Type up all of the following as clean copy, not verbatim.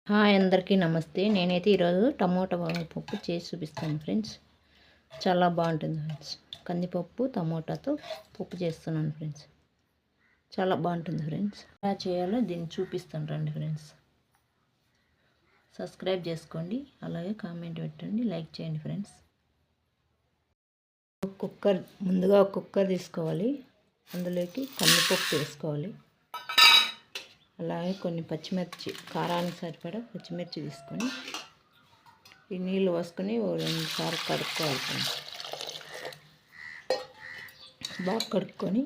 Hi అందరికీ నమస్తే. నేనైతే ఈరోజు టమోటా పప్పు చేసి చూపిస్తాను ఫ్రెండ్స్. చాలా బాగుంటుంది ఫ్రెండ్స్. కందిపప్పు టమోటాతో పప్పు చేస్తున్నాను ఫ్రెండ్స్. చాలా బాగుంటుంది ఫ్రెండ్స్. ఎలా చేయాలో దీన్ని చూపిస్తాను రండి ఫ్రెండ్స్. సబ్స్క్రైబ్ చేసుకోండి, అలాగే కామెంట్ పెట్టండి, లైక్ చేయండి ఫ్రెండ్స్. ముందుగా ఒక కుక్కర్ తీసుకోవాలి. అందులోకి కందిపప్పు వేసుకోవాలి. అలాగే కొన్ని పచ్చిమిర్చి, కారానికి సరిపడా పచ్చిమిర్చి తీసుకొని ఈ నీళ్ళు పోసుకొని 2 సార్లు కడుక్కోవాలి ఫ్రెండ్స్. బాగా కడుక్కొని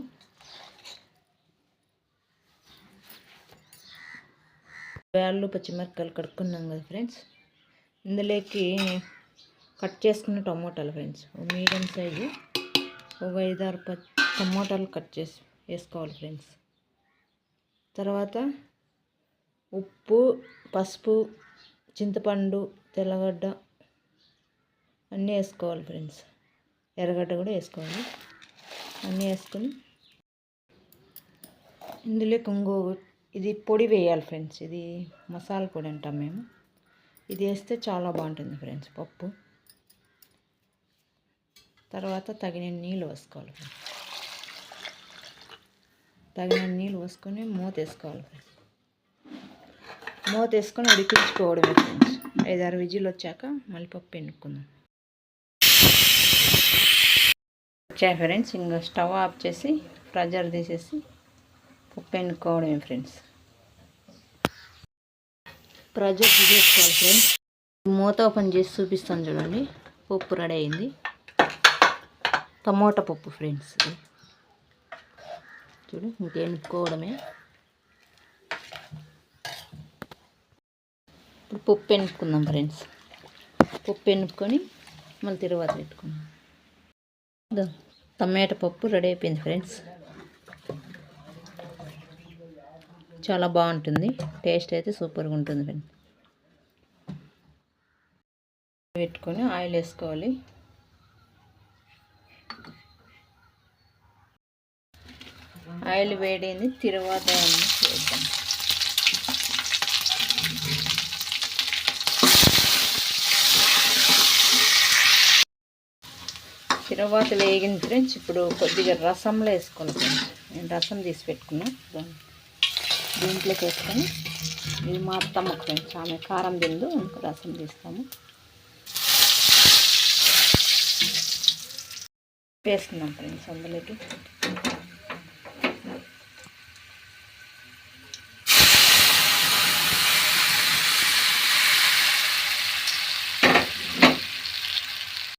వేళ్ళు పచ్చిమిరపకాయలు కడుక్కున్నాం కదా ఫ్రెండ్స్. ఇందులోకి కట్ చేసుకున్న టమోటాలు ఫ్రెండ్స్, మీడియం సైజు ఒక 5-6 టమోటాలు కట్ చేసి వేసుకోవాలి ఫ్రెండ్స్. తర్వాత ఉప్పు, పసుపు, చింతపండు, తెల్లగడ్డ అన్నీ వేసుకోవాలి ఫ్రెండ్స్. ఎర్రగడ్డ కూడా వేసుకోవాలి. అన్నీ వేసుకొని ఇందులో ఇది పొడి వేయాలి ఫ్రెండ్స్. ఇది మసాలా పొడి అంటాం మేము. ఇది వేస్తే చాలా బాగుంటుంది ఫ్రెండ్స్ పప్పు. తర్వాత తగినన్ని నీళ్ళు పోసుకోవాలి ఫ్రెండ్స్. తగినన్ని నీళ్ళు పోసుకొని మూత వేసుకోవాలి ఫ్రెండ్స్. మూత వేసుకొని ఉడికించుకోవడమే ఫ్రెండ్స్. 5-6 విజిల్ వచ్చాక మళ్ళీ పప్పు ఎన్నుకుందాం. వచ్చాయి ఫ్రెండ్స్. ఇంకా స్టవ్ ఆఫ్ చేసి ప్రెజర్ తీసేసి పప్పు ఎన్నుకోవడమే ఫ్రెండ్స్. ప్రెజర్ తీసేసుకోవాలి ఫ్రెండ్స్. మూత ఓపెన్ చేసి చూపిస్తాను చూడండి. పప్పు రెడీ అయింది. టమోటా పప్పు ఫ్రెండ్స్. చూడు, ఇంకెన్నుకోవడమే. ఇప్పుడు పప్పు ఎన్నుకుందాం ఫ్రెండ్స్. పప్పు ఎన్నుకొని మళ్ళీ తర్వాత పెట్టుకుందాం. టమాటా పప్పు రెడీ అయిపోయింది ఫ్రెండ్స్. చాలా బాగుంటుంది. టేస్ట్ అయితే సూపర్గా ఉంటుంది ఫ్రెండ్స్. పెట్టుకొని ఆయిల్ వేసుకోవాలి. ఆయిల్ వేడైంది. తిరువాత వేద్దాం. తిరువాత వేగింది ఫ్రెండ్స్. ఇప్పుడు కొద్దిగా రసంలో వేసుకోవాలి ఫ్రెండ్స్. నేను రసం తీసి పెట్టుకున్నా. దీంట్లోకి వేసుకొని, ఇది మా అత్తమ్మ ఫ్రెండ్స్, ఆమె కారం తిందు, రసం తీస్తాము. వేసుకున్నాం ఫ్రెండ్స్ అందులోకి.